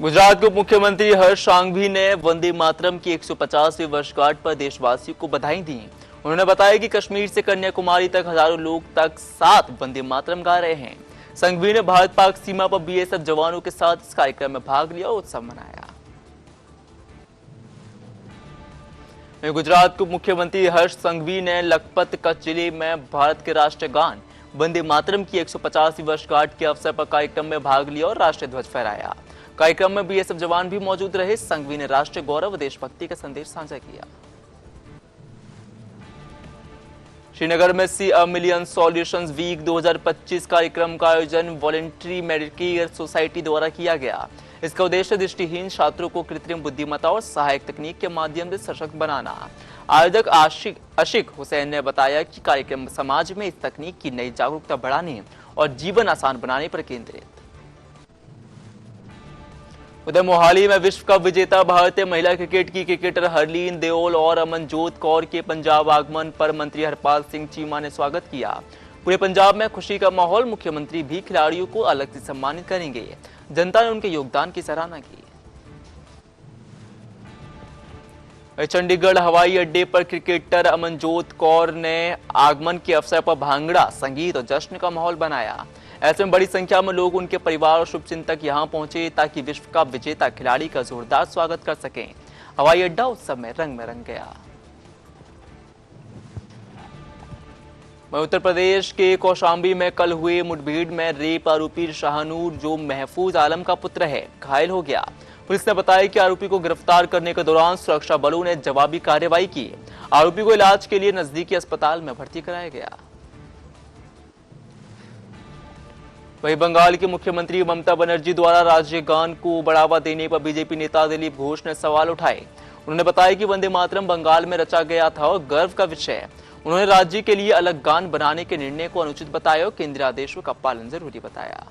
गुजरात के उप मुख्यमंत्री हर्ष सांघवी ने वंदे मातरम की 150वीं वर्षगांठ पर देशवासियों को बधाई दी। उन्होंने बताया कि कश्मीर से कन्याकुमारी तक हजारों लोग तक साथ वंदे मातरम गा रहे हैं। सांघवी ने भारत पाक सीमा पर बीएसएफ जवानों के साथ इस कार्यक्रम में भाग लिया और उत्सव मनाया। गुजरात के उप मुख्यमंत्री हर्ष सांघवी ने लखपत कच्छ जिले में भारत के राष्ट्रीय गान वंदे मातरम की 150वीं वर्षगांठ के अवसर पर कार्यक्रम में भाग लिया और राष्ट्रीय ध्वज फहराया। कार्यक्रम में बीएसएफ जवान भी मौजूद रहे। सांघवी ने राष्ट्रीय गौरव व देशभक्ति का संदेश साझा किया। श्रीनगर में सी अ मिलियन सॉल्यूशंस वीक 2025 कार्यक्रम का आयोजन वॉलंटरी मेडिकेयर सोसाइटी द्वारा किया गया। इसका उद्देश्य दृष्टिहीन छात्रों को कृत्रिम बुद्धिमत्ता और सहायक तकनीक के माध्यम से सशक्त बनाना। आयोजक आशिक हुसैन ने बताया कि कार्यक्रम समाज में इस तकनीक की नई जागरूकता बढ़ाने और जीवन आसान बनाने पर केंद्रित। उधर मोहाली में विश्व कप विजेता भारतीय महिला क्रिकेट की क्रिकेटर हरलीन देओल और अमनजोत कौर के पंजाब आगमन पर मंत्री हरपाल सिंह चीमा ने स्वागत किया। पूरे पंजाब में खुशी का माहौल। मुख्यमंत्री भी खिलाड़ियों को अलग से सम्मानित करेंगे। जनता ने उनके योगदान की सराहना की। चंडीगढ़ हवाई अड्डे पर क्रिकेटर अमनजोत कौर ने आगमन के अवसर पर भांगड़ा, संगीत और जश्न का माहौल बनाया। ऐसे में बड़ी संख्या में लोग, उनके परिवार और शुभचिंतक यहां पहुंचे ताकि विश्व कप विजेता खिलाड़ी का जोरदार स्वागत कर सकें। हवाई अड्डा उत्सव में रंग गया। उत्तर प्रदेश के कौशाम्बी में कल हुए मुठभेड़ में रेप आरोपी शाहनूर, जो महफूज आलम का पुत्र है, घायल हो गया। पुलिस ने बताया कि आरोपी को गिरफ्तार करने के दौरान सुरक्षा बलों ने जवाबी कार्रवाई की। आरोपी को इलाज के लिए नजदीकी अस्पताल में भर्ती कराया गया। वहीं बंगाल की मुख्यमंत्री ममता बनर्जी द्वारा राज्य गान को बढ़ावा देने पर बीजेपी नेता दिलीप घोष ने सवाल उठाए। उन्होंने बताया कि वंदे मातरम बंगाल में रचा गया था और गर्व का विषय है। उन्होंने राज्य के लिए अलग गान बनाने के निर्णय को अनुचित बताया और केंद्रीय आदेशों का पालन जरूरी बताया।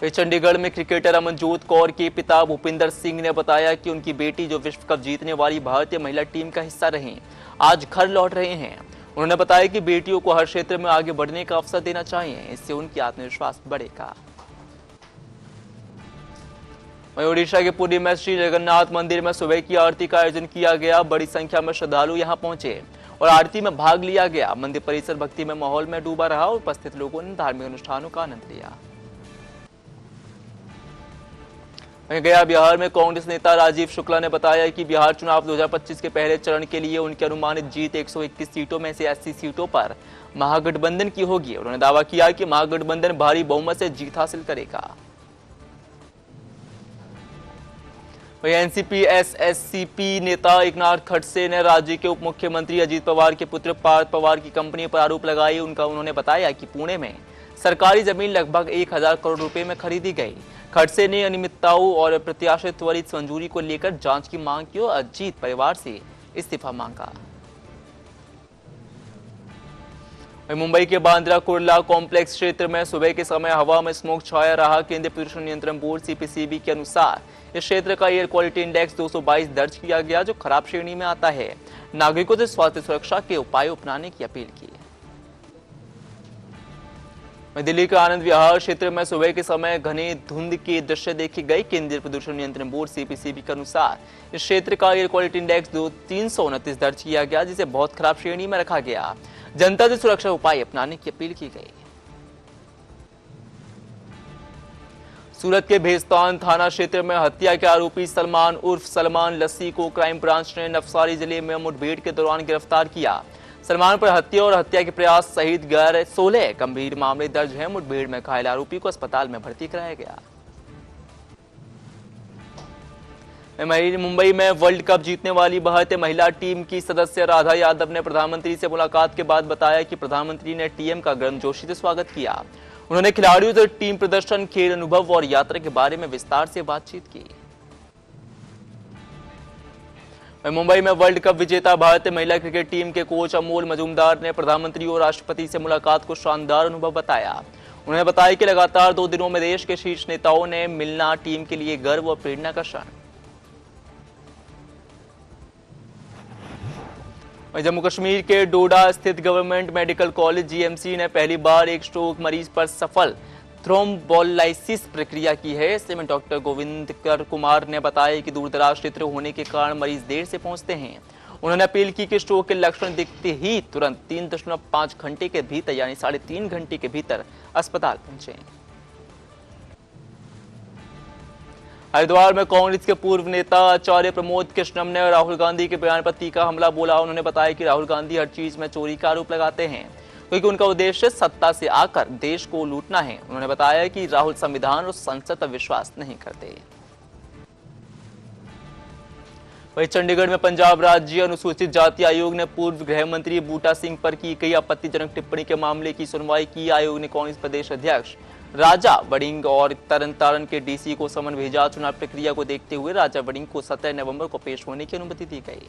चंडीगढ़ में क्रिकेटर अमनजोत कौर के पिता भूपिंदर सिंह ने बताया कि उनकी बेटी, जो विश्व कप जीतने वाली भारतीय महिला टीम का हिस्सा रही, आज घर लौट रहे हैं। उन्होंने बताया कि बेटियों को हर क्षेत्र में आगे बढ़ने का अवसर देना चाहिए, इससे उनकी आत्मविश्वास बढ़ेगा। वहीं ओडिशा के पुरी में श्री जगन्नाथ मंदिर में सुबह की आरती का आयोजन किया गया। बड़ी संख्या में श्रद्धालु यहां पहुंचे और आरती में भाग लिया गया। मंदिर परिसर भक्ति में माहौल में डूबा रहा और उपस्थित लोगों ने धार्मिक अनुष्ठानों का आनंद लिया। वहीं गया बिहार में कांग्रेस नेता राजीव शुक्ला ने बताया कि बिहार चुनाव 2025 के पहले चरण के लिए उनकी अनुमानित जीत 121 सीटों में से 80 सीटों पर महागठबंधन की होगी। उन्होंने दावा किया कि महागठबंधन भारी बहुमत से जीत हासिल करेगा। वहीं एनसीपी एसएससीपी नेता एकनाथ खड़से ने राज्य के उप मुख्यमंत्री अजीत पवार के पुत्र पार्थ पवार की कंपनी पर आरोप लगाए। उन्होंने बताया कि पुणे में सरकारी जमीन लगभग 1000 करोड़ रुपए में खरीदी गई। खड़से ने अनियमितताओं और प्रत्याशित त्वरित मंजूरी को लेकर जांच की मांग की और अजीत परिवार से इस्तीफा मांगा। मुंबई के बांद्रा कुर्ला कॉम्प्लेक्स क्षेत्र में सुबह के समय हवा में स्मोक छाया रहा। केंद्रीय प्रदूषण नियंत्रण बोर्ड सीपीसीबी के अनुसार इस क्षेत्र का एयर क्वालिटी इंडेक्स 222 दर्ज किया गया, जो खराब श्रेणी में आता है। नागरिकों से स्वास्थ्य सुरक्षा के उपाय अपनाने की अपील की। दिल्ली के आनंद विहार क्षेत्र में सुबह के समय घने धुंध के दृश्य देखे गए। केंद्रीय प्रदूषण नियंत्रण बोर्ड सीपीसीबी के अनुसार इस क्षेत्र का एयर क्वालिटी इंडेक्स 329 दर्ज किया गया, जिसे बहुत खराब श्रेणी में रखा गया। जनता से सुरक्षा उपाय अपनाने की अपील की गई। सूरत के भेस्तान थाना क्षेत्र में हत्या के आरोपी सलमान उर्फ सलमान लस्सी को क्राइम ब्रांच ने नवसारी जिले में मुठभेड़ के दौरान गिरफ्तार किया। सलमान पर हत्या और हत्या के प्रयास सहित 16 गंभीर मामले दर्ज हैं। मुठभेड़ में घायल आरोपी को अस्पताल में भर्ती कराया गया। मुंबई में वर्ल्ड कप जीतने वाली भारतीय महिला टीम की सदस्य राधा यादव ने प्रधानमंत्री से मुलाकात के बाद बताया कि प्रधानमंत्री ने टीम का गर्मजोशी से स्वागत किया। उन्होंने खिलाड़ियों से टीम प्रदर्शन, खेल अनुभव और यात्रा के बारे में विस्तार से बातचीत की। मुंबई में वर्ल्ड कप विजेता भारतीय महिला क्रिकेट टीम के कोच अमोल मजूमदार ने प्रधानमंत्री और राष्ट्रपति से मुलाकात को शानदार अनुभव बताया। उन्होंने बताया कि लगातार 2 दिनों में देश के शीर्ष नेताओं ने मिलना टीम के लिए गर्व और प्रेरणा का क्षण। जम्मू कश्मीर के डोडा स्थित गवर्नमेंट मेडिकल कॉलेज जीएमसी ने पहली बार एक स्ट्रोक मरीज पर सफल थ्रोम्बोलाइसिस प्रक्रिया की है। ऐसे में डॉक्टर गोविंदकर कुमार ने बताया कि दूरदराज क्षेत्र होने के कारण मरीज देर से पहुंचते हैं। उन्होंने अपील की कि स्ट्रोक के लक्षण दिखते ही तुरंत 3.5 घंटे के भीतर यानी 3.5 घंटे के भीतर अस्पताल पहुंचे। हरिद्वार में कांग्रेस के पूर्व नेता आचार्य प्रमोद कृष्णम ने राहुल गांधी के बयान पर तीखा हमला बोला। उन्होंने बताया कि राहुल गांधी हर चीज में चोरी का आरोप लगाते हैं क्योंकि उनका उद्देश्य सत्ता से आकर देश को लूटना है। उन्होंने बताया कि राहुल संविधान और संसद पर विश्वास नहीं करते। वहीं चंडीगढ़ में पंजाब राज्य अनुसूचित जाति आयोग ने पूर्व गृह मंत्री बूटा सिंह पर की गई आपत्तिजनक टिप्पणी के मामले की सुनवाई की। आयोग ने कांग्रेस प्रदेश अध्यक्ष राजा वड़िंग और तरन के डीसी को समन भेजा। चुनाव प्रक्रिया को देखते हुए राजा वड़िंग को 17 नवंबर को पेश होने की अनुमति दी गई।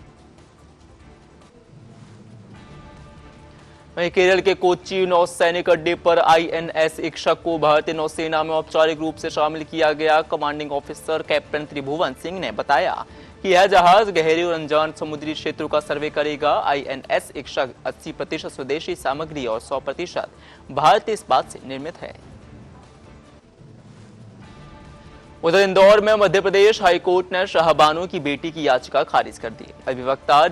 वहीं केरल के कोच्चि नौसैनिक अड्डे पर INS इक्षक को भारतीय नौसेना में औपचारिक रूप से शामिल किया गया। कमांडिंग ऑफिसर कैप्टन त्रिभुवन सिंह ने बताया कि यह जहाज गहरे और अनजान समुद्री क्षेत्रों का सर्वे करेगा। INS इक्षक 80% स्वदेशी सामग्री और 100% भारतीय इस्पात से निर्मित है। उधर इंदौर में मध्य प्रदेश हाईकोर्ट ने शाहबानो की बेटी की याचिका खारिज कर दी। अधिवक्ता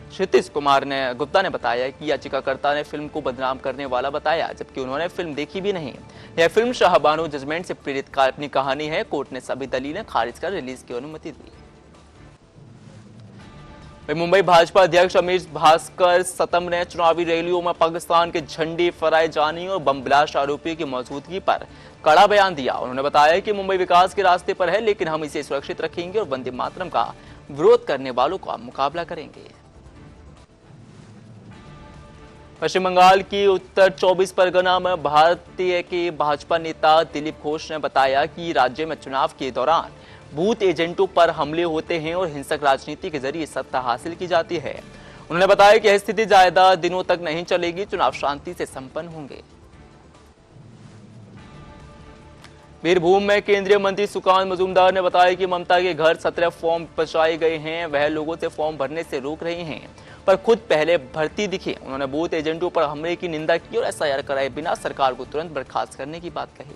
क्षितिज कुमार गुप्ता ने बताया कि याचिकाकर्ता ने फिल्म को बदनाम करने वाला बताया, जबकि उन्होंने फिल्म देखी भी नहीं। यह फिल्म शाहबानो जजमेंट से प्रेरित काल्पनिक कहानी है। कोर्ट ने सभी दलीलें खारिज कर रिलीज की अनुमति दी। मुंबई भाजपा अध्यक्ष अमीर भास्कर सतम ने चुनावी रैलियों में पाकिस्तान के झंडे फहराए जाने और बम ब्लास्ट आरोपियों की मौजूदगी पर कड़ा बयान दिया। उन्होंने बताया कि मुंबई विकास के रास्ते पर है, लेकिन हम इसे सुरक्षित रखेंगे और वंदे मातरम का विरोध करने वालों का मुकाबला करेंगे। पश्चिम बंगाल की उत्तर 24 परगना में भारतीय के भाजपा नेता दिलीप घोष ने बताया कि राज्य में चुनाव के दौरान बूथ एजेंटों पर हमले होते हैं और हिंसक राजनीति के जरिए सत्ता हासिल की जाती है। उन्होंने बताया कि यह स्थिति ज्यादा दिनों तक नहीं चलेगी, चुनाव शांति से संपन्न होंगे। बीरभूम में केंद्रीय मंत्री सुकांत मजूमदार ने बताया कि ममता के घर 17 फॉर्म पहुंचाए गए हैं। वह लोगों से फॉर्म भरने से रोक रही हैं, पर खुद पहले भर्ती दिखे। उन्होंने बूथ एजेंटों पर हमले की निंदा की और SIR कराए बिना सरकार को तुरंत बर्खास्त करने की बात कही।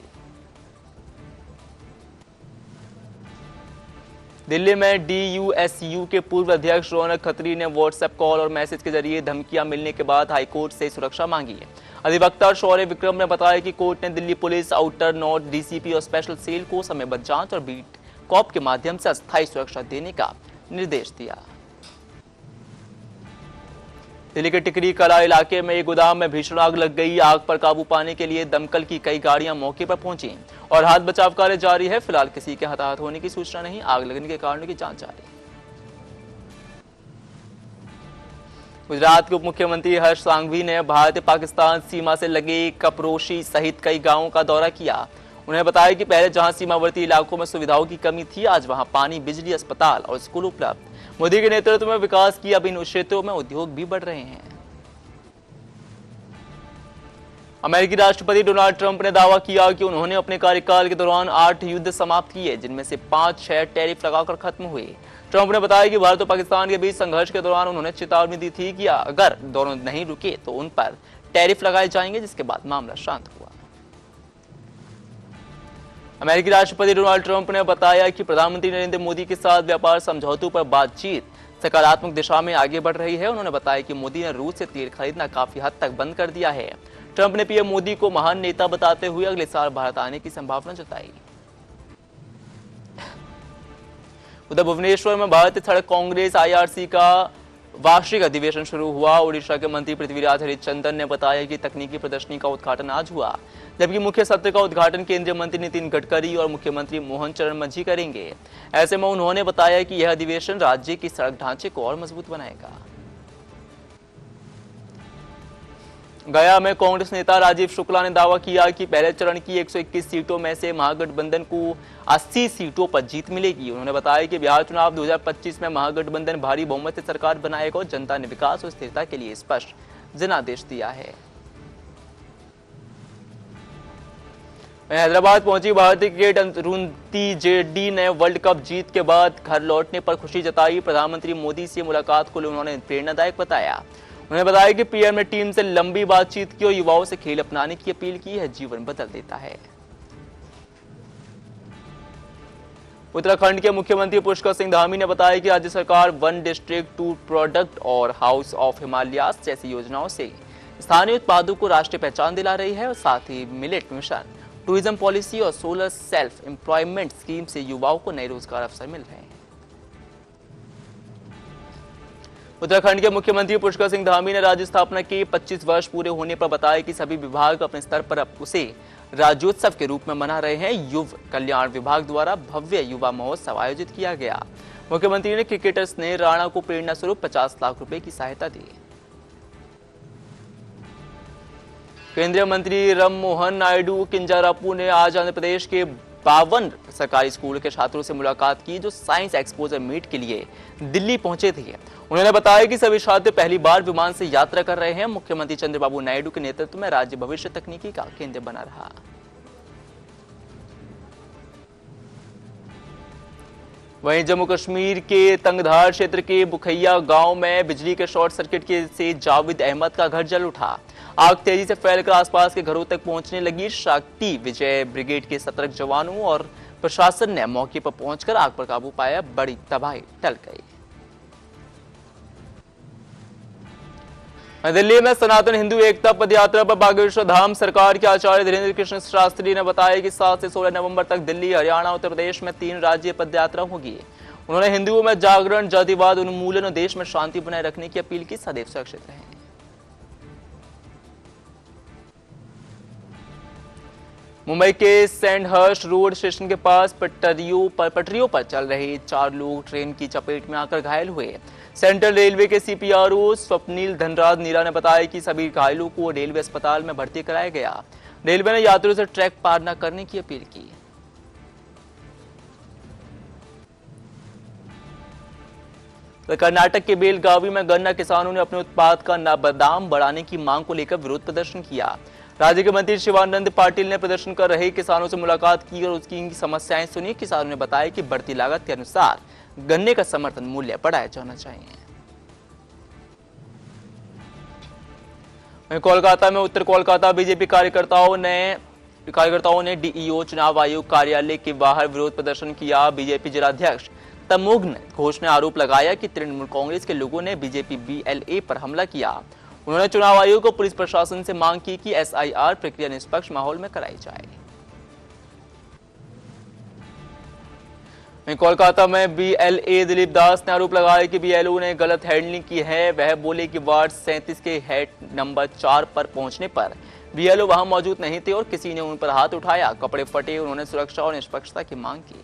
दिल्ली में DUSU के पूर्व अध्यक्ष रौनक खत्री ने व्हाट्सएप कॉल और मैसेज के जरिए धमकियां मिलने के बाद हाईकोर्ट से सुरक्षा मांगी है। अधिवक्ता शौर्य विक्रम ने बताया कि कोर्ट ने Delhi police, outer north DCP और स्पेशल सेल को समयबद्ध जांच और बीट कॉप के माध्यम से अस्थायी सुरक्षा देने का निर्देश दिया। दिल्ली के टिकरी कला इलाके में एक गोदाम में भीषण आग लग गई। आग पर काबू पाने के लिए दमकल की कई गाड़ियां मौके पर पहुंची और हाथ बचाव कार्य जारी है। फिलहाल किसी के हताहत होने की सूचना नहीं। आग लगने के कारणों की जांच जारी। गुजरात के उप मुख्यमंत्री हर्ष सांघवी ने भारत पाकिस्तान सीमा से लगे कपरोशी सहित कई गांवों का दौरा किया। उन्होंने बताया कि पहले जहां सीमावर्ती इलाकों में सुविधाओं की कमी थी, आज वहां पानी, बिजली, अस्पताल और स्कूल उपलब्ध। मोदी के नेतृत्व में विकास की अब इन क्षेत्रों में उद्योग भी बढ़ रहे हैं। अमेरिकी राष्ट्रपति डोनाल्ड ट्रंप ने दावा किया कि उन्होंने अपने कार्यकाल के दौरान 8 युद्ध समाप्त किए, जिनमें से 5-6 टैरिफ लगाकर खत्म हुए। ट्रंप ने बताया कि भारत और पाकिस्तान के बीच संघर्ष के दौरान उन्होंने चेतावनी दी थी कि अगर दोनों नहीं रुके तो उन पर टैरिफ लगाए जाएंगे, जिसके बाद मामला शांत हुआ। अमेरिकी राष्ट्रपति डोनाल्ड ट्रंप ने बताया कि प्रधानमंत्री नरेंद्र मोदी के साथ व्यापार समझौतों पर बातचीत सकारात्मक दिशा में आगे बढ़ रही है। उन्होंने बताया कि मोदी ने रूस से तेल खरीदना काफी हद तक बंद कर दिया है। ट्रंप ने पीएम मोदी को महान नेता बताते हुए अगले साल भारत आने की संभावना जताई। उधर भुवनेश्वर में भारतीय सड़क कांग्रेस IRC का वार्षिक अधिवेशन शुरू हुआ। ओडिशा के मंत्री पृथ्वीराज हरिचंदन ने बताया कि तकनीकी प्रदर्शनी का उद्घाटन आज हुआ, जबकि मुख्य सत्र का उद्घाटन केंद्रीय मंत्री नितिन गडकरी और मुख्यमंत्री मोहन चरण मांझी करेंगे। ऐसे में उन्होंने बताया कि यह अधिवेशन राज्य की सड़क ढांचे को और मजबूत बनाएगा। गया में कांग्रेस नेता राजीव शुक्ला ने दावा किया कि पहले चरण की 121 सीटों में से महागठबंधन को 80 सीटों पर जीत मिलेगी। उन्होंने बताया कि बिहार चुनाव 2025 में महागठबंधन भारी बहुमत से सरकार बनाएगा और जनता ने विकास और स्थिरता के लिए स्पष्ट जनादेश दिया है। हैदराबाद पहुंची भारतीय क्रिकेट अरुंधति जेडी ने वर्ल्ड कप जीत के बाद घर लौटने पर खुशी जताई। प्रधानमंत्री मोदी से मुलाकात को उन्होंने प्रेरणादायक बताया। उन्होंने बताया कि पीएम ने टीम से लंबी बातचीत की और युवाओं से खेल अपनाने की अपील की है। जीवन बदल देता है। उत्तराखंड के मुख्यमंत्री पुष्कर सिंह धामी ने बताया कि राज्य सरकार वन डिस्ट्रिक्ट टू प्रोडक्ट और हाउस ऑफ हिमालयास जैसी योजनाओं से स्थानीय उत्पादों को राष्ट्रीय पहचान दिला रही है और साथ ही मिलेट मिशन, टूरिज्म पॉलिसी और सोलर सेल्फ एम्प्लॉयमेंट स्कीम से युवाओं को नए रोजगार अवसर मिल रहे हैं। उत्तराखंड के मुख्यमंत्री पुष्कर सिंह धामी ने राज्य स्थापना के 25 वर्ष पूरे होने पर बताया कि सभी विभाग अपने स्तर पर अब उसे राज्योत्सव के रूप में मना रहे हैं। युवा कल्याण विभाग द्वारा भव्य युवा महोत्सव आयोजित किया गया। मुख्यमंत्री ने क्रिकेटर स्नेह राणा को प्रेरणा स्वरूप 50 लाख रुपए की सहायता दी। केंद्रीय मंत्री राम मोहन नायडू किंजारापू ने आज आंध्र प्रदेश के 52 सरकारी स्कूल के छात्रों से मुलाकात की जो साइंस एक्सपोजर मीट के लिए दिल्ली पहुंचे थे। उन्होंने बताया कि सभी छात्र पहली बार विमान से यात्रा कर रहे हैं। मुख्यमंत्री चंद्रबाबू नायडू के नेतृत्व में राज्य भविष्य तकनीकी का केंद्र बना रहा। वहीं जम्मू कश्मीर के तंगधार क्षेत्र के बुखैया गांव में बिजली के शॉर्ट सर्किट से जावेद अहमद का घर जल उठा। आग तेजी से फैलकर आसपास के घरों तक पहुंचने लगी। शक्ति विजय ब्रिगेड के सतर्क जवानों और प्रशासन ने मौके पर पहुंचकर आग पर काबू पाया। बड़ी तबाही टल गई। दिल्ली में सनातन हिंदू एकता पदयात्रा पर बागेश्वर धाम सरकार के आचार्य धीरेन्द्र कृष्ण शास्त्री ने बताया कि 7 से 16 नवंबर तक दिल्ली, हरियाणा, उत्तर प्रदेश में 3 राज्य पदयात्रा होगी। उन्होंने हिंदुओं में जागरण, जातिवाद उन्मूलन और देश में शांति बनाए रखने की अपील की। सदैव सुरक्षित रहें। मुंबई के सैंडहर्स्ट रोड स्टेशन के पास पटरियों पर चल रहे 4 लोग ट्रेन की चपेट में आकर घायल हुए। सेंट्रल रेलवे के सीपीआरओ स्वप्निल धनराज नीरा ने बताया कि सभी घायलों को रेलवे अस्पताल में भर्ती कराया गया। रेलवे ने यात्रियों से ट्रैक पार न करने की अपील की। तो कर्नाटक के बेलगावी में गन्ना किसानों ने अपने उत्पाद का दाम बढ़ाने की मांग को लेकर विरोध प्रदर्शन किया। राज्य के मंत्री शिवानंद पाटिल ने प्रदर्शन कर रहे किसानों से मुलाकात की और उसकी समस्याएं सुनी। किसानों ने बताया कि बढ़ती लागत के अनुसार गन्ने का समर्थन मूल्य बढ़ाया जाना चाहिए। कोलकाता में उत्तर कोलकाता बीजेपी कार्यकर्ताओं ने डीईओ चुनाव आयोग कार्यालय के बाहर विरोध प्रदर्शन किया। बीजेपी जिलाध्यक्ष तमोघ्न घोष ने आरोप लगाया कि तृणमूल कांग्रेस के लोगों ने बीजेपी बीएलए पर हमला किया। उन्होंने चुनाव आयोग को पुलिस प्रशासन से मांग की कि एसआईआर प्रक्रिया निष्पक्ष माहौल में कराई जाए। कोलकाता में बीएलए दिलीप दास ने आरोप लगाया कि बीएलओ ने गलत हैंडलिंग की है। वह बोले कि वार्ड 37 के हेड नंबर 4 पर पहुंचने पर बीएलओ वहां मौजूद नहीं थे और किसी ने उन पर हाथ उठाया, कपड़े फटे। उन्होंने सुरक्षा और निष्पक्षता की मांग की।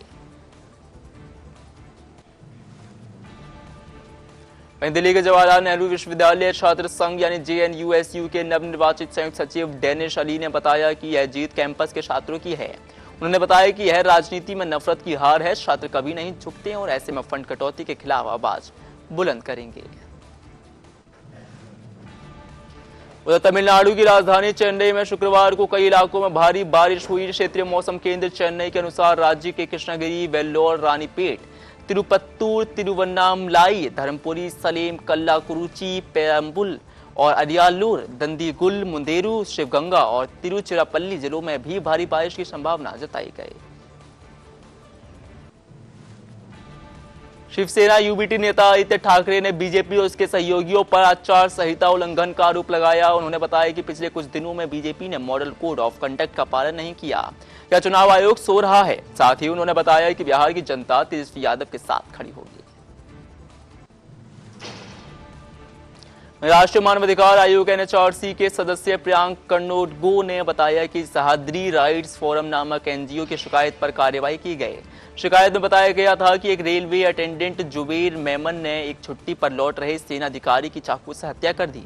दिल्ली के जवाहरलाल नेहरू विश्वविद्यालय छात्र संघ यानी जेएनयूएसयू के नवनिर्वाचित संयुक्त सचिव डेनिश अली ने बताया कि यह जीत कैंपस के छात्रों की है। उन्होंने बताया कि यह राजनीति में नफरत की हार है। छात्र कभी नहीं झुकते और ऐसे में फंड कटौती के खिलाफ आवाज बुलंद करेंगे। उधर तमिलनाडु की राजधानी चेन्नई में शुक्रवार को कई इलाकों में भारी बारिश हुई। क्षेत्रीय मौसम केंद्र चेन्नई के अनुसार राज्य के कृष्णगिरी, वेल्लोर, रानीपेट, तिरुपत्तूर, तिरुवन्नामलाई, धर्मपुरी, सलेम, कल्लाकुरुची, पेरंबुल और अरियालूर, दंदीगुल, मुंदेरू, शिवगंगा और तिरुचिरापल्ली जिलों में भी भारी बारिश की संभावना जताई गई। शिवसेना यूबीटी नेता आदित्य ठाकरे ने बीजेपी और उसके सहयोगियों पर आचार संहिता उल्लंघन का आरोप लगाया। उन्होंने बताया कि पिछले कुछ दिनों में बीजेपी ने मॉडल कोड ऑफ कंडक्ट का पालन नहीं किया या चुनाव आयोग सो रहा है। साथ ही उन्होंने बताया कि बिहार की जनता तेजस्वी यादव के साथ खड़ी होगी। राष्ट्रीय मानवाधिकार आयोग एनएचआरसी के सदस्य प्रियांक कन्नोडगो ने बताया कि सह्याद्री राइट्स फोरम नामक एनजीओ की शिकायत पर कार्रवाई की गई। शिकायत में बताया गया था कि एक रेलवे अटेंडेंट जुबेर मेमन ने एक छुट्टी पर लौट रहे सेना अधिकारी की चाकू से हत्या कर दी।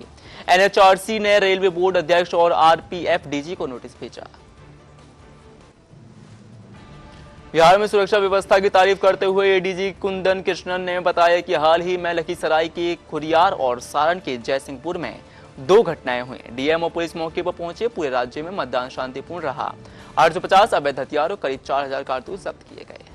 एनएचआरसी ने रेलवे बोर्ड अध्यक्ष और आरपीएफ डीजी को नोटिस भेजा। बिहार में सुरक्षा व्यवस्था की तारीफ करते हुए एडीजी कुंदन कृष्णन ने बताया कि हाल ही में लखीसराय के खुरियार और सारण के जयसिंहपुर में 2 घटनाएं हुई। डीएम और पुलिस मौके पर पहुंचे। पूरे राज्य में मतदान शांतिपूर्ण रहा। 850 अवैध हथियार और करीब 4000 कारतूस जब्त किए गए।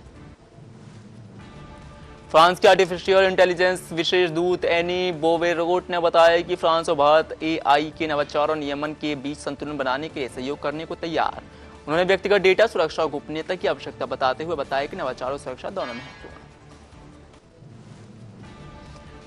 फ्रांस के आर्टिफिशियल इंटेलिजेंस विशेष दूत एनी बोवेरोट ने बताया कि फ्रांस और भारत एआई के नवाचार और नियमन के बीच संतुलन बनाने के लिए सहयोग करने को तैयार। उन्होंने व्यक्तिगत डेटा सुरक्षा और गोपनीयता की आवश्यकता बताते हुए बताया कि नवाचार और सुरक्षा दोनों महत्वपूर्ण।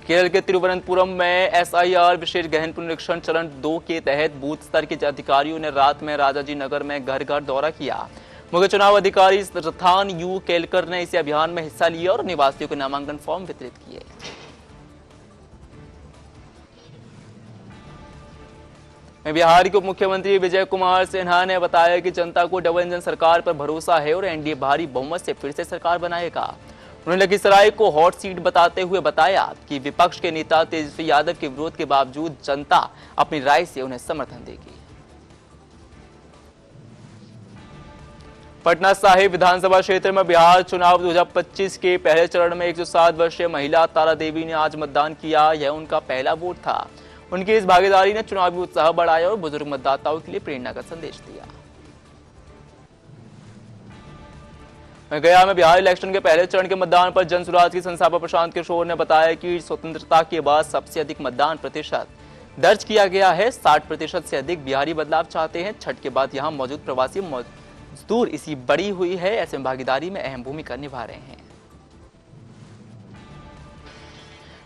केरल के तिरुवनंतपुरम में SIR विशेष गहन पुनरीक्षण चरण 2 के तहत बूथ स्तर के अधिकारियों ने रात में राजाजी नगर में घर घर दौरा किया। मुख्य चुनाव अधिकारी रथान यू केलकर ने इस अभियान में हिस्सा लिया और निवासियों को नामांकन फॉर्म वितरित किए। बिहार के उप मुख्यमंत्री विजय कुमार सिन्हा ने बताया कि जनता को डबल इंजन सरकार पर भरोसा है और NDA भारी बहुमत से फिर से सरकार बनाएगा। उन्होंने लखीसराय को हॉट सीट बताते हुए बताया कि विपक्ष के नेता तेजस्वी यादव के विरोध के बावजूद जनता अपनी राय से उन्हें समर्थन देगी। पटना साहिब विधानसभा क्षेत्र में बिहार चुनाव 2025 के पहले चरण में 107 वर्षीय महिला तारा देवी ने आज मतदान किया। यह उनका पहला वोट था। उनकी इस भागीदारी ने चुनावी उत्साह बढ़ाया और बुजुर्ग मतदाताओं के लिए प्रेरणा का संदेश दिया। गया में बिहार इलेक्शन के पहले चरण के मतदान पर जन सुराज की संस्थापक प्रशांत किशोर ने बताया कि स्वतंत्रता के बाद सबसे अधिक मतदान प्रतिशत दर्ज किया गया है। 60% से अधिक बिहारी बदलाव चाहते हैं। छठ के बाद यहां मौजूद प्रवासी मजदूर इसी बड़ी हुई है, ऐसे में भागीदारी में अहम भूमिका निभा रहे हैं।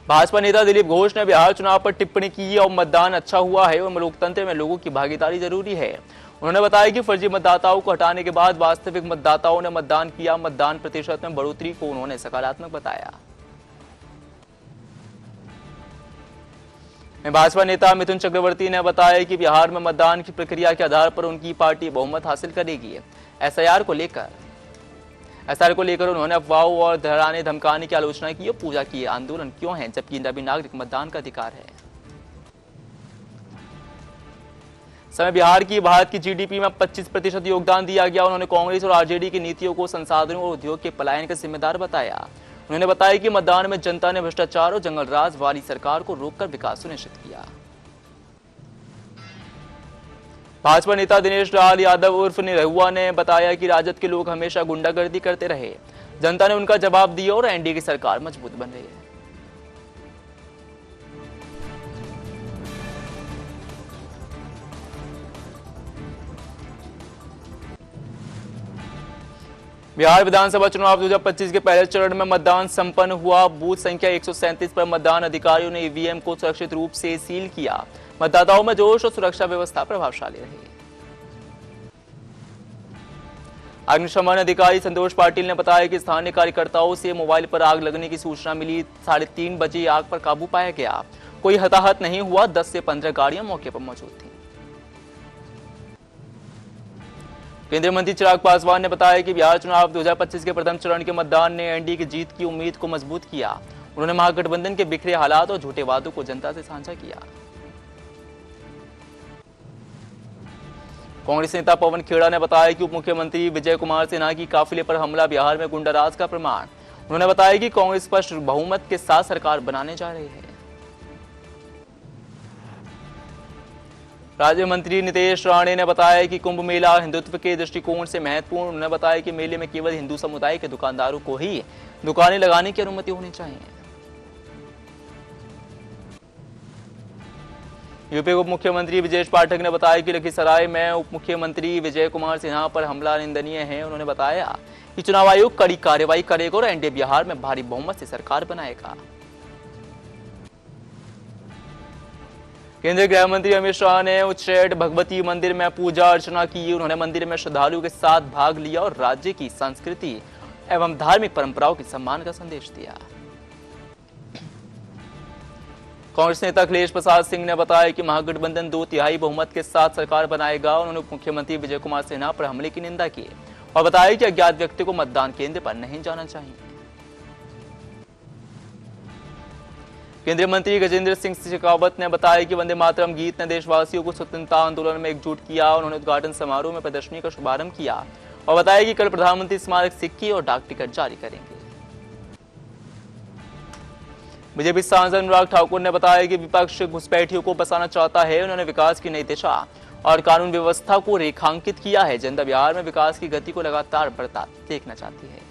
भाजपा नेता दिलीप घोष ने बिहार चुनाव पर टिप्पणी की और मतदान अच्छा हुआ है और लोकतंत्र में लोगों की भागीदारी जरूरी है। उन्होंने बताया कि फर्जी मतदाताओं को हटाने के बाद वास्तविक मतदाताओं ने मतदान किया। मतदान प्रतिशत में बढ़ोतरी को उन्होंने सकारात्मक बताया। भाजपा नेता मिथुन चक्रवर्ती ने बताया कि बिहार में मतदान की प्रक्रिया के आधार पर उनकी पार्टी बहुमत हासिल करेगी। SIR को लेकर उन्होंने अफवाहों और डराने धमकाने की आलोचना की और पूजा की आंदोलन क्यों है जबकि सभी नागरिक मतदान का अधिकार है। समय बिहार की भारत की GDP में 25% योगदान दिया गया। उन्होंने कांग्रेस और RJD की नीतियों को संसाधनों और उद्योग के पलायन का जिम्मेदार बताया। उन्होंने बताया कि मतदान में जनता ने भ्रष्टाचार और जंगलराज वाली सरकार को रोककर विकास सुनिश्चित किया। भाजपा नेता दिनेश लाल यादव उर्फ निरहुआ ने बताया कि राजद के लोग हमेशा गुंडागर्दी करते रहे। जनता ने उनका जवाब दिया और NDA की सरकार मजबूत बन रही है। बिहार विधानसभा चुनाव 2025 के पहले चरण में मतदान संपन्न हुआ। बूथ संख्या 137 पर मतदान अधिकारियों ने EVM को सुरक्षित रूप से सील किया। मतदाताओं में जोश और सुरक्षा व्यवस्था प्रभावशाली रही। अग्निशमन अधिकारी संतोष पाटिल ने बताया कि स्थानीय कार्यकर्ताओं से मोबाइल पर आग लगने की सूचना मिली। 3:30 बजे आग पर काबू पाया गया। कोई हताहत नहीं हुआ। 10 से 15 गाड़ियां मौके पर मौजूद थी। केंद्रीय मंत्री चिराग पासवान ने बताया कि बिहार चुनाव 2025 के प्रथम चरण के मतदान ने NDA की जीत की उम्मीद को मजबूत किया। उन्होंने महागठबंधन के बिखरे हालात और झूठे वादों को जनता से साझा किया। कांग्रेस नेता पवन खेड़ा ने बताया कि उप मुख्यमंत्री विजय कुमार सिन्हा की काफिले पर हमला बिहार में गुंडाराज का प्रमाण। उन्होंने बताया कि कांग्रेस स्पष्ट बहुमत के साथ सरकार बनाने जा रही है। राज्य मंत्री नितेश राणे ने बताया कि कुंभ मेला हिंदुत्व के दृष्टिकोण से महत्वपूर्ण। उन्होंने बताया कि मेले में केवल हिंदू समुदाय के दुकानदारों को ही दुकानें लगाने की अनुमति होनी चाहिए। यूपी उप मुख्यमंत्री विजेश पाठक ने बताया कि लखीसराय में उप मुख्यमंत्री विजय कुमार सिन्हा पर हमला निंदनीय है। उन्होंने बताया कि चुनाव आयोग कड़ी कार्रवाई करेगा और NDA बिहार में भारी बहुमत से सरकार बनाएगा। केंद्रीय गृह मंत्री अमित शाह ने उच्चैठ भगवती मंदिर में पूजा अर्चना की। उन्होंने मंदिर में श्रद्धालुओं के साथ भाग लिया और राज्य की संस्कृति एवं धार्मिक परंपराओं के सम्मान का संदेश दिया। कांग्रेस नेता अखिलेश प्रसाद सिंह ने बताया कि महागठबंधन 2/3 बहुमत के साथ सरकार बनाएगा। उन्होंने उप मुख्यमंत्री विजय कुमार सिन्हा पर हमले की निंदा की और बताया कि अज्ञात व्यक्ति को मतदान केंद्र पर नहीं जाना चाहिए। केंद्रीय मंत्री गजेंद्र सिंह शेखावत ने बताया कि वंदे मातरम गीत ने देशवासियों को स्वतंत्रता आंदोलन में एकजुट किया। उन्होंने उद्घाटन समारोह में प्रदर्शनी का शुभारंभ किया और बताया कि कल प्रधानमंत्री स्मारक सिक्के और डाक टिकट जारी करेंगे। बीजेपी सांसद अनुराग ठाकुर ने बताया कि विपक्ष घुसपैठियों को बसाना चाहता है। उन्होंने विकास की नई दिशा और कानून व्यवस्था को रेखांकित किया है। जनता बिहार में विकास की गति को लगातार बढ़ता देखना चाहती है।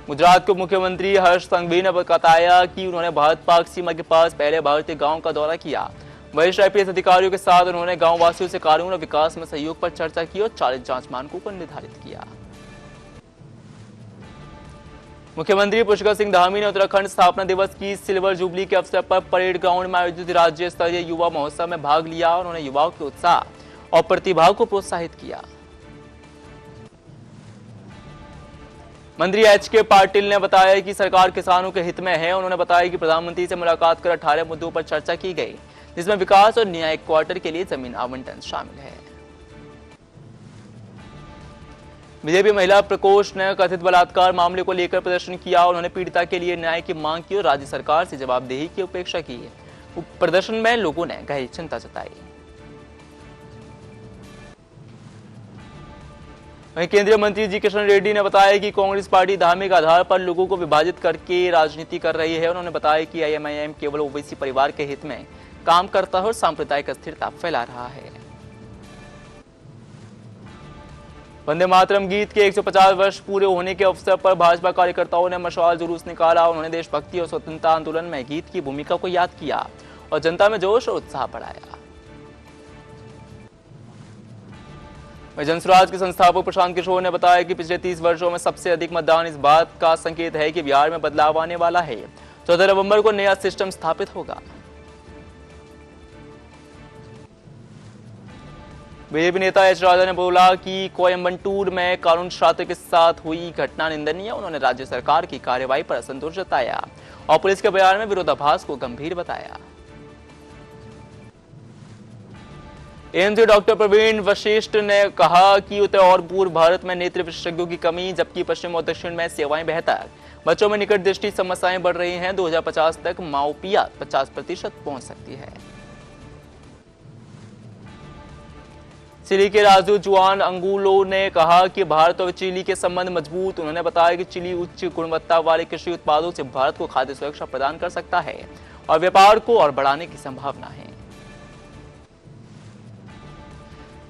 गुजरात के मुख्यमंत्री हर्ष संघवी ने बताया कि उन्होंने भारत पाक सीमा के पास पहले भारतीय गांव का दौरा किया। वरिष्ठ आईपीएस अधिकारियों के साथ उन्होंने गांव वासियों से कानून और विकास में सहयोग पर चर्चा की और 40 जांच मानकों को निर्धारित किया। मुख्यमंत्री पुष्कर सिंह धामी ने उत्तराखंड स्थापना दिवस की सिल्वर जुबली के अवसर पर परेड ग्राउंड में आयोजित राज्य स्तरीय युवा महोत्सव में भाग लिया और उन्होंने युवाओं के उत्साह और प्रतिभा को प्रोत्साहित किया। मंत्री एच.के. पाटिल ने बताया कि सरकार किसानों के हित में है। उन्होंने बताया कि प्रधानमंत्री से मुलाकात कर 18 मुद्दों पर चर्चा की गई, जिसमें विकास और न्यायिक क्वार्टर के लिए जमीन आवंटन शामिल है। बीजेपी महिला प्रकोष्ठ ने कथित बलात्कार मामले को लेकर प्रदर्शन किया। उन्होंने पीड़िता के लिए न्याय की मांग की और राज्य सरकार से जवाबदेही की उपेक्षा की। प्रदर्शन में लोगों ने गहरी चिंता जताई। वहीं केंद्रीय मंत्री जी किशन रेड्डी ने बताया कि कांग्रेस पार्टी धार्मिक आधार पर लोगों को विभाजित करके राजनीति कर रही है। उन्होंने बताया कि आईएमआईएम केवल ओबीसी परिवार के हित में काम करता है और सांप्रदायिक अस्थिरता फैला रहा है। वंदे मातरम गीत के 150 वर्ष पूरे होने के अवसर पर भाजपा कार्यकर्ताओं ने मशाल जुलूस निकाला। उन्होंने देशभक्ति और स्वतंत्रता आंदोलन में गीत की भूमिका को याद किया और जनता में जोश और उत्साह बढ़ाया। जनसुराज के संस्थापक प्रशांत किशोर ने बताया कि पिछले 30 वर्षों में सबसे अधिक मतदान इस बात का संकेत है कि बिहार में बदलाव आने वाला है। 14 नवंबर को नया सिस्टम स्थापित होगा। बीजेपी नेता एच राजा ने बोला कि कोयम्बटूर में कानून छात्र के साथ हुई घटना निंदनीय। उन्होंने राज्य सरकार की कार्रवाई पर असंतोष जताया और पुलिस के बयान में विरोधाभास को गंभीर बताया। एएमसी डॉक्टर प्रवीण वशिष्ठ ने कहा कि उत्तर और पूर्व भारत में नेत्र विशेषज्ञों की कमी, जबकि पश्चिम और दक्षिण में सेवाएं बेहतर। बच्चों में निकट दृष्टि समस्याएं बढ़ रही हैं। 2050 तक माओपिया 50% पहुंच सकती है। चिली के राजदूत जुआन अंगुलो ने कहा कि भारत और चिली के संबंध मजबूत। उन्होंने बताया कि चिली उच्च गुणवत्ता वाले कृषि उत्पादों से भारत को खाद्य सुरक्षा प्रदान कर सकता है और व्यापार को और बढ़ाने की संभावना है।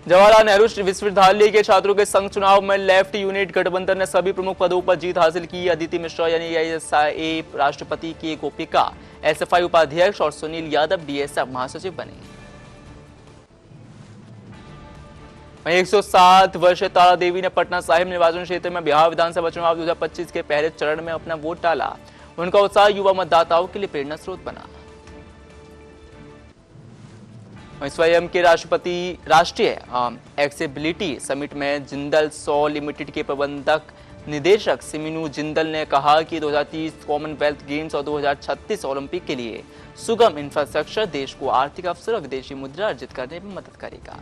जवाहरलाल नेहरू विश्वविद्यालय के छात्रों के संघ चुनाव में लेफ्ट यूनिट गठबंधन ने सभी प्रमुख पदों पर जीत हासिल की। अदिति मिश्रा यानी एआईएसआई राष्ट्रपति की गोपिका एसएफआई उपाध्यक्ष और सुनील यादव डीएसएफ महासचिव बने। 107 वर्षीय तारा देवी ने पटना साहिब निर्वाचन क्षेत्र में बिहार विधानसभा चुनाव 2025 के पहले चरण में अपना वोट डाला। उनका उत्साह युवा मतदाताओं के लिए प्रेरणा स्रोत बना। स्वयं के राष्ट्रीय एक्सेसिबिलिटी समिट में जिंदल सॉ लिमिटेड के प्रबंधक निदेशक सिमीनू जिंदल ने कहा कि 2030 कॉमनवेल्थ गेम्स और 2036 ओलंपिक के लिए सुगम इंफ्रास्ट्रक्चर देश को आर्थिक अवसर और विदेशी मुद्रा अर्जित करने में मदद करेगा।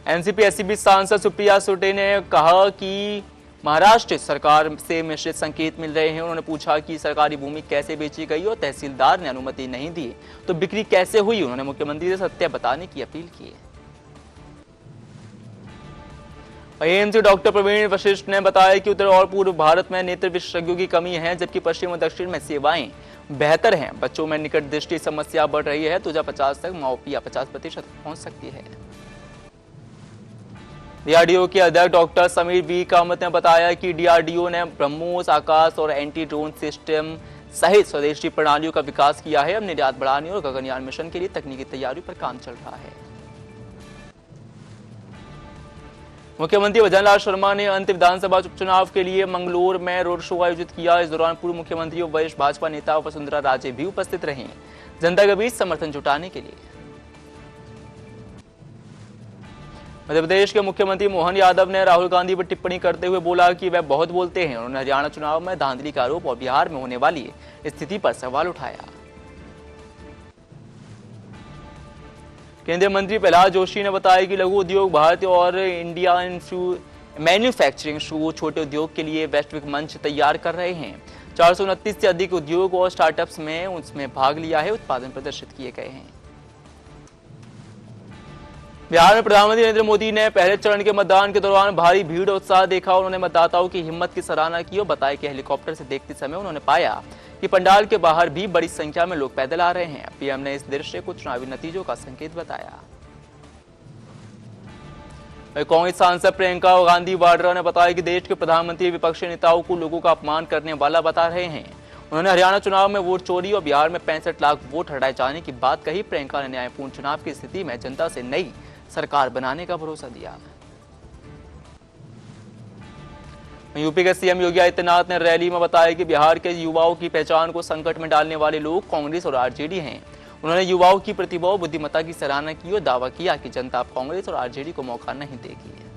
एनसीपी एससीपी सांसद सुप्रिया सुटे ने कहा कि महाराष्ट्र सरकार से मिश्रित संकेत मिल रहे हैं। उन्होंने पूछा कि सरकारी भूमि कैसे बेची गई और तहसीलदार ने अनुमति नहीं दी तो बिक्री कैसे हुई। उन्होंने मुख्यमंत्री से सत्य बताने की अपील की। एएमसी डॉक्टर प्रवीण वशिष्ठ ने बताया कि उत्तर और पूर्व भारत में नेत्र विशेषज्ञों की कमी है, जबकि पश्चिम और दक्षिण में सेवाएं बेहतर हैं। बच्चों में निकट दृष्टि समस्या बढ़ रही है। 2050 तक माओपिया 50% पहुंच सकती है। डीआरडीओ के अध्यक्ष डॉक्टर समीर वी कामत ने बताया कि डीआरडीओ ने ब्रह्मोस, आकाश और एंटी ड्रोन सिस्टम सहित स्वदेशी प्रणालियों का विकास किया है। अब निर्यात बढ़ाने और गगनयान मिशन के लिए तकनीकी तैयारी पर काम चल रहा है। मुख्यमंत्री भजनलाल शर्मा ने अंतिम विधानसभा उपचुनाव के लिए मंगलोर में रोड शो आयोजित किया। इस दौरान पूर्व मुख्यमंत्री और वरिष्ठ भाजपा नेता वसुंधरा राजे भी उपस्थित रहीं जनता के बीच समर्थन जुटाने के लिए। मध्य प्रदेश के मुख्यमंत्री मोहन यादव ने राहुल गांधी पर टिप्पणी करते हुए बोला कि वह बहुत बोलते हैं। उन्होंने हरियाणा चुनाव में धांधली का आरोप और बिहार में होने वाली स्थिति पर सवाल उठाया। केंद्रीय मंत्री प्रहलाद जोशी ने बताया कि लघु उद्योग भारतीय और इंडिया मैन्युफैक्चरिंग शो छोटे उद्योग के लिए वैश्विक मंच तैयार कर रहे हैं। 429 से अधिक उद्योग और स्टार्टअप्स में उसमें भाग लिया है, उत्पादन प्रदर्शित किए गए हैं। बिहार में प्रधानमंत्री नरेंद्र मोदी ने पहले चरण के मतदान के दौरान भारी भीड़ और उत्साह देखा। उन्होंने मतदाताओं की हिम्मत की सराहना की और बताया कि हेलीकॉप्टर से देखते समय उन्होंने पाया कि पंडाल के बाहर भी बड़ी संख्या में लोग पैदल आ रहे हैं। पीएम ने इस दृश्य को चुनावी नतीजों का संकेत बताया। कांग्रेस सांसद प्रियंका गांधी वाड्रा ने बताया कि देश के प्रधानमंत्री विपक्षी नेताओं को लोगों का अपमान करने वाला बता रहे हैं। उन्होंने हरियाणा चुनाव में वोट चोरी और बिहार में 65 लाख वोट हटाए जाने की बात कही। प्रियंका ने न्यायपूर्ण चुनाव की स्थिति में जनता से नई सरकार बनाने का भरोसा दिया। यूपी के सीएम योगी आदित्यनाथ ने रैली में बताया कि बिहार के युवाओं की पहचान को संकट में डालने वाले लोग कांग्रेस और आरजेडी हैं। उन्होंने युवाओं की प्रतिभा और बुद्धिमत्ता की सराहना की और दावा किया कि जनता अब कांग्रेस और आरजेडी को मौका नहीं देगी।